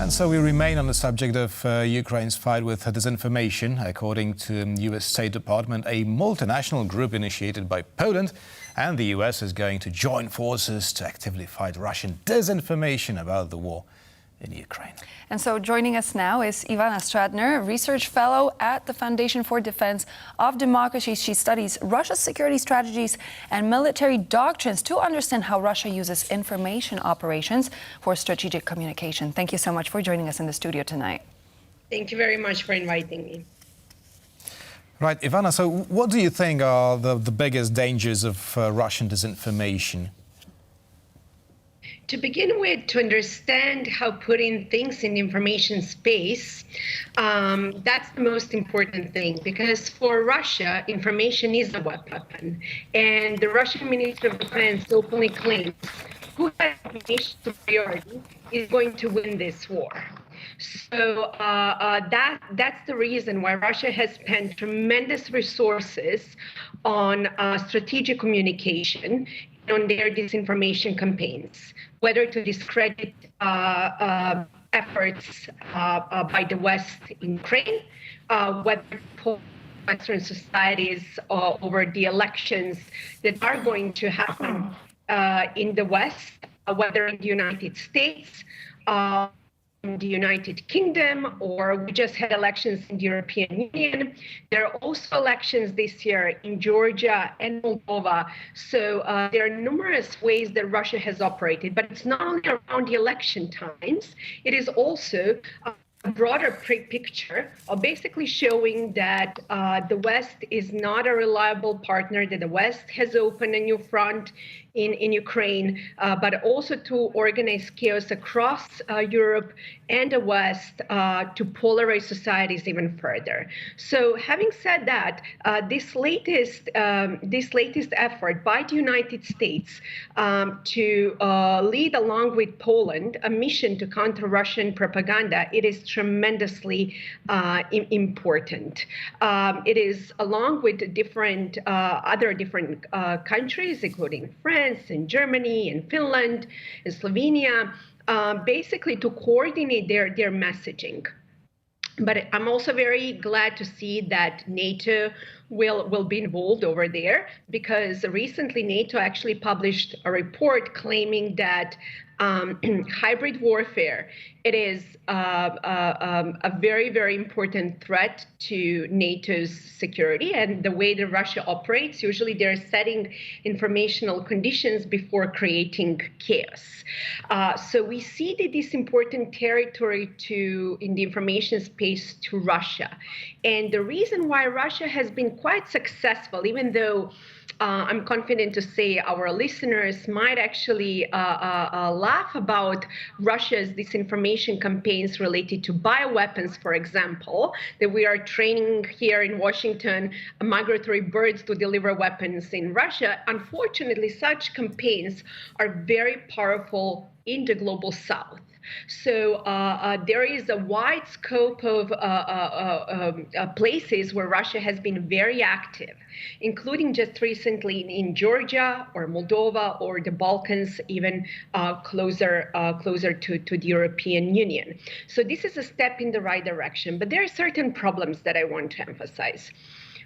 And so we remain on the subject of Ukraine's fight with disinformation. According to US State Department, a multinational group initiated by Poland and the US is going to join forces to actively fight Russian disinformation about the war in Ukraine. And so joining us now is Ivana Stradner, a research fellow at the Foundation for Defense of Democracy. She studies Russia's security strategies and military doctrines to understand how Russia uses information operations for strategic communication. Thank you so much for joining us in the studio tonight. Thank you very much for inviting me. Right, Ivana, so what do you think are the biggest dangers of Russian disinformation? To begin with, to understand how putting things in the information space, that's the most important thing, because for Russia, information is a weapon. And the Russian Minister of Defense openly claims who has information superiority is going to win this war. So that's the reason why Russia has spent tremendous resources on strategic communication, on their disinformation campaigns, whether to discredit efforts by the West in Ukraine, whether to pull Western societies over the elections that are going to happen in the West, whether in the United States, in the United Kingdom, or we just had elections in the European Union. There are also elections this year in Georgia and Moldova. So there are numerous ways that Russia has operated, but it's not only around the election times, it is also a broader picture of basically showing that the West is not a reliable partner, that the West has opened a new front in Ukraine, but also to organize chaos across Europe and the West to polarize societies even further. So having said that, this latest effort by the United States to lead along with Poland a mission to counter Russian propaganda, it is tremendously important. It is along with different other countries, including France and Germany and Finland and Slovenia, basically to coordinate their messaging. But I'm also very glad to see that NATO will be involved over there, because recently NATO actually published a report claiming that hybrid warfare, it is a very, very important threat to NATO's security. And the way that Russia operates, usually they're setting informational conditions before creating chaos. So we see that this important territory in the information space to Russia. And the reason why Russia has been quite successful, even though I'm confident to say our listeners might actually laugh about Russia's disinformation campaigns related to bioweapons, for example, that we are training here in Washington migratory birds to deliver weapons in Russia. Unfortunately, such campaigns are very powerful in the global South. So there is a wide scope of places where Russia has been very active, including just recently in Georgia or Moldova or the Balkans, even closer to the European Union. So this is a step in the right direction. But there are certain problems that I want to emphasize.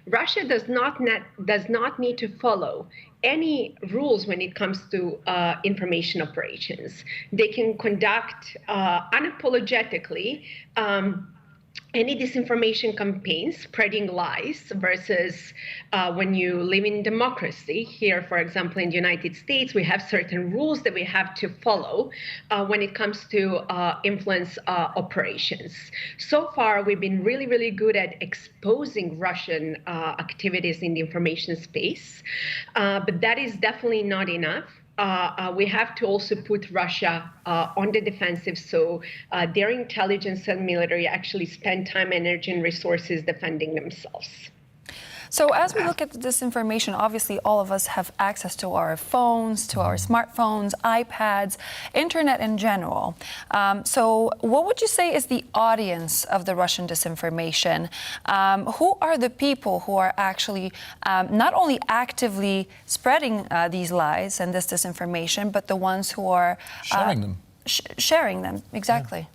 Russia does not need to follow any rules when it comes to information operations. They can conduct unapologetically any disinformation campaigns, spreading lies, versus when you live in democracy. Here, for example, in the United States, we have certain rules that we have to follow when it comes to influence operations. So far, we've been really, really good at exposing Russian activities in the information space, but that is definitely not enough. We have to also put Russia on the defensive, so their intelligence and military actually spend time, energy, and resources defending themselves. So as we look at the disinformation, obviously all of us have access to our phones, to our smartphones, iPads, internet in general. So what would you say is the audience of the Russian disinformation? Who are the people who are actually not only actively spreading these lies and this disinformation, but the ones who are sharing them? Sharing them, exactly.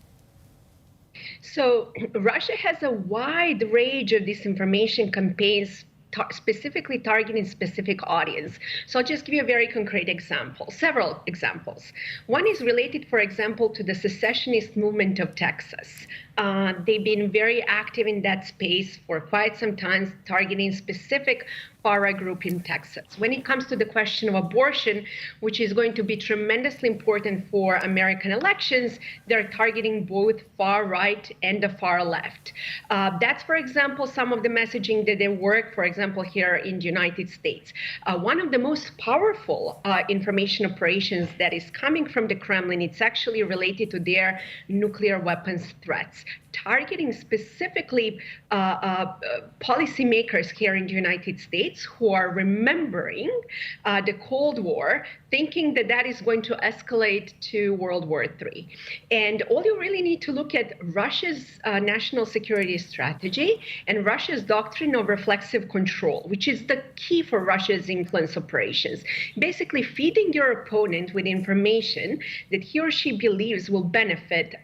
So Russia has a wide range of disinformation campaigns specifically targeting specific audience. So I'll just give you a very concrete example, several examples. One is related, for example, to the secessionist movement of Texas. They've been very active in that space for quite some time, targeting specific far-right group in Texas. When it comes to the question of abortion, which is going to be tremendously important for American elections, they're targeting both far-right and the far-left. That's, for example, some of the messaging that they work, for example, here in the United States. One of the most powerful information operations that is coming from the Kremlin, it's actually related to their nuclear weapons threats, targeting specifically policymakers here in the United States who are remembering the Cold War, thinking that that is going to escalate to World War III. And all you really need to look at Russia's national security strategy and Russia's doctrine of reflexive control, which is the key for Russia's influence operations. Basically feeding your opponent with information that he or she believes will benefit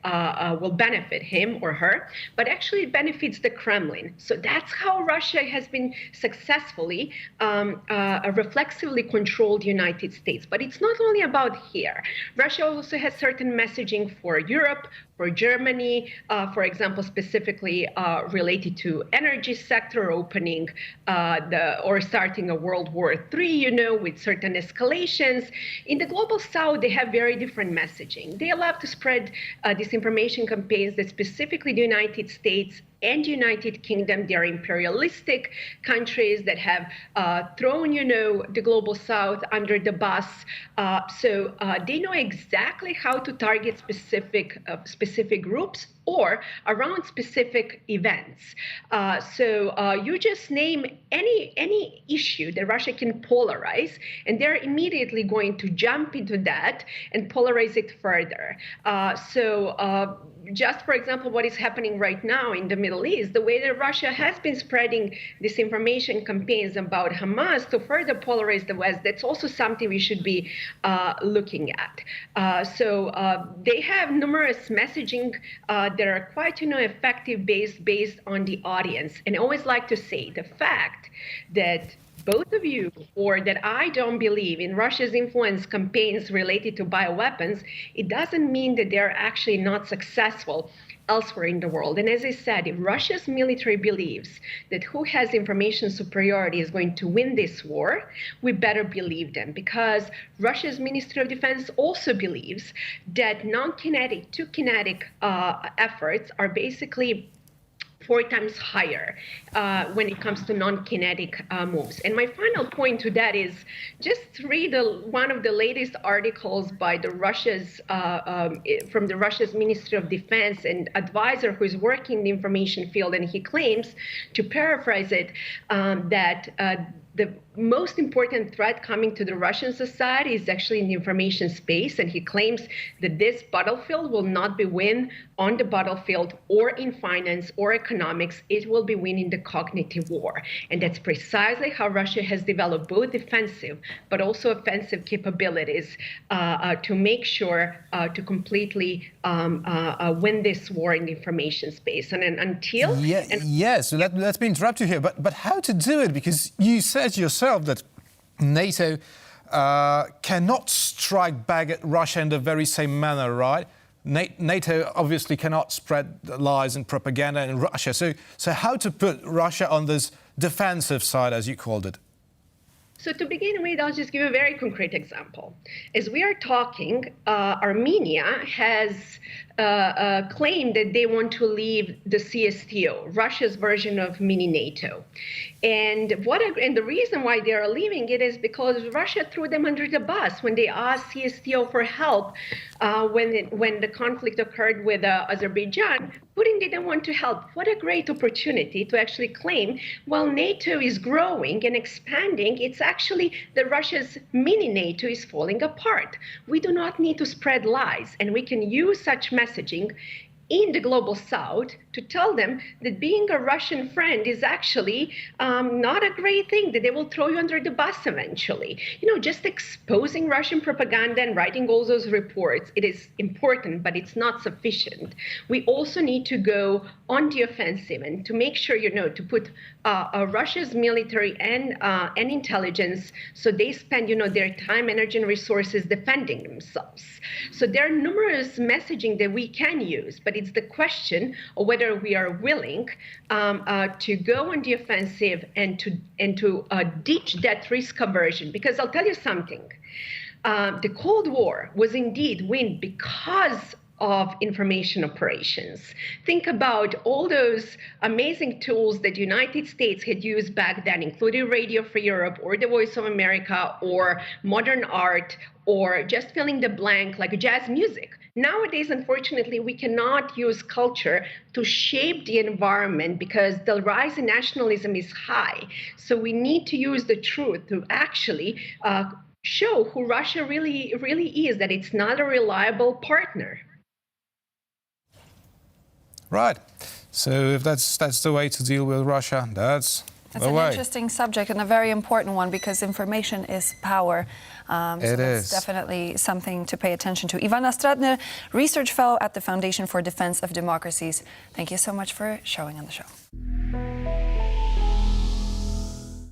him or her, but actually it benefits the Kremlin. So that's how Russia has been successfully reflexively controlled the United States. But it's not only about here. Russia also has certain messaging for Europe, for Germany, for example, specifically related to energy sector, opening or starting a World War III, with certain escalations. In the global south, they have very different messaging. They love to spread disinformation campaigns that specifically the United States and United Kingdom, they're imperialistic countries that have thrown, the global south under the bus. So they know exactly how to target specific groups or around specific events. So you just name any issue that Russia can polarize, and they're immediately going to jump into that and polarize it further. Just for example, what is happening right now in the Middle East, the way that Russia has been spreading disinformation campaigns about Hamas to further polarize the West, that's also something we should be looking at. So they have numerous messaging that are quite, effective based on the audience. And I always like to say the fact that both of you, or that I don't believe in Russia's influence campaigns related to bioweapons, it doesn't mean that they're actually not successful elsewhere in the world. And as I said, if Russia's military believes that who has information superiority is going to win this war, we better believe them, because Russia's Ministry of Defense also believes that non-kinetic to kinetic efforts are basically 4 times higher when it comes to non-kinetic moves. And my final point to that is just read one of the latest articles by from the Russia's Ministry of Defense and advisor who is working in the information field, and he claims, to paraphrase it, that the most important threat coming to the Russian society is actually in the information space, and he claims that this battlefield will not be won on the battlefield or in finance or economics. It will be won in the cognitive war. And that's precisely how Russia has developed both defensive but also offensive capabilities to make sure to completely win this war in the information space. And until... Yes, so let me interrupt you here, but how to do it? Because you said yourself that NATO cannot strike back at Russia in the very same manner, right? NATO obviously cannot spread lies and propaganda in Russia. So how to put Russia on this defensive side, as you called it? So to begin with, I'll just give a very concrete example. As we are talking, Armenia has claimed that they want to leave the CSTO, Russia's version of mini NATO. And the reason why they are leaving it is because Russia threw them under the bus when they asked CSTO for help when the conflict occurred with Azerbaijan. Putin didn't want to help. What a great opportunity to actually claim, well, NATO is growing and expanding. It's actually that Russia's mini NATO is falling apart. We do not need to spread lies, and we can use such messaging in the global south to tell them that being a Russian friend is actually not a great thing, that they will throw you under the bus eventually. Just exposing Russian propaganda and writing all those reports, it is important, but it's not sufficient. We also need to go on the offensive and to make sure, to put Russia's military and intelligence, so they spend, their time, energy, and resources defending themselves. So there are numerous messaging that we can use, but it's the question of whether we are willing to go on the offensive and to ditch that risk aversion. Because I'll tell you something, the Cold War was indeed won because of information operations. Think about all those amazing tools that the United States had used back then, including Radio Free Europe or the Voice of America or modern art or just filling the blank like jazz music. Nowadays, unfortunately, we cannot use culture to shape the environment because the rise in nationalism is high. So we need to use the truth to actually show who Russia really is, that it's not a reliable partner. Right. So if that's the way to deal with Russia, that's an interesting subject and a very important one because information is power. It is. It's definitely something to pay attention to. Ivana Stradner, Research Fellow at the Foundation for Defense of Democracies. Thank you so much for showing on the show.